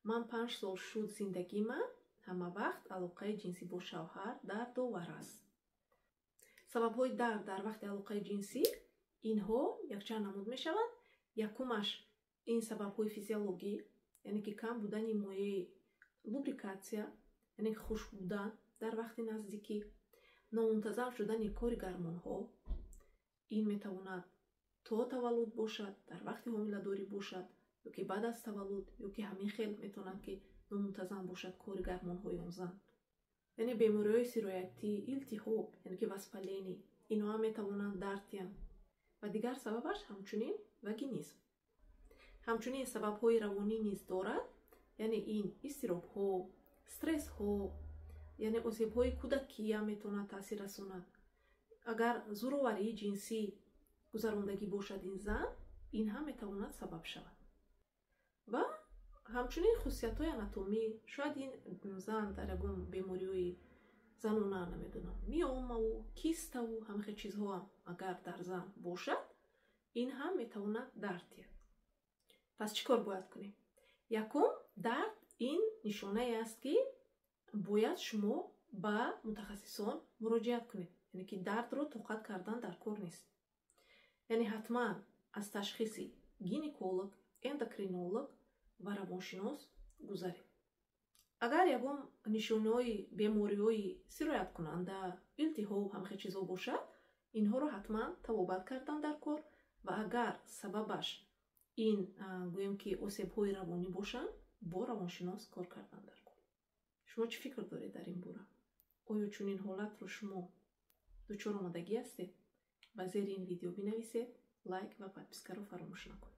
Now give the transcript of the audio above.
من 5 سال شد زندگی من همه وقت علاقه جنسی با شوهر درد و ورز. سبب های درد در وقت علاقه جنسی اینها یکچند نمود می شوند. یکمش این سبب های فیزیولوژی، یعنی که کم بودن مایع لوبریکاسیا، یعنی خشک بودن در وقت نزدیکی، نامنتظم شدن کار گرمون ها. این می تواند تا تولد باشد، در وقت حامله داری باشد، یا که بعد از تولد، یا که همین خیلی میتونن که نامنتظم باشد کار گرمون های اون زن. یعنی بیماری های سیرایتی، التهاب، یعنی که وسپالینی، اینا هم میتوانند درد دهند. و دیگر سببش همچنین واگینیسم. همچنین سبب های روانی نیز دارد، یعنی این اضطراب ها، استرس ها، یعنی آسیب های کودکی هم میتونه تاثیر رساند. اگر زوروری جنسی گذراندگی باشد این زن، این هم میتواند سبب شود. و همچنین خصوصیت های آناتومی، شاید این زن در یکم بیماری های زنونه نمیدونم میوما و کیست و همه چیزها هم اگر در زن باشد، این هم میتواند درد دهد. پس چیکار باید کنیم؟ یکم درد این نشانه است که باید شما به متخصصان مراجعت کنید. یعنی که درد رو توقف کردن در کار نیست. یعنی حتما از تشخیص گینکولوگ، اندوکرینولوگ و روانشناس گذارید. اگر یکم نشانه‌های بیماری‌های سرایت کننده، التهاب همه چیزا باشد، اینها رو حتما توابت کردن در کار. و اگر سببش این گویم که آسیب‌های روانی باشن، با روانشناس کار کردن در کار. شما چی فکر دارید در این باره؟ آیا چون این حالت رو شما دچار آمادگی هستید؟ و زیر این ویدیو بنویسید، لایک و پادپیسکا رو فراموش نکنید.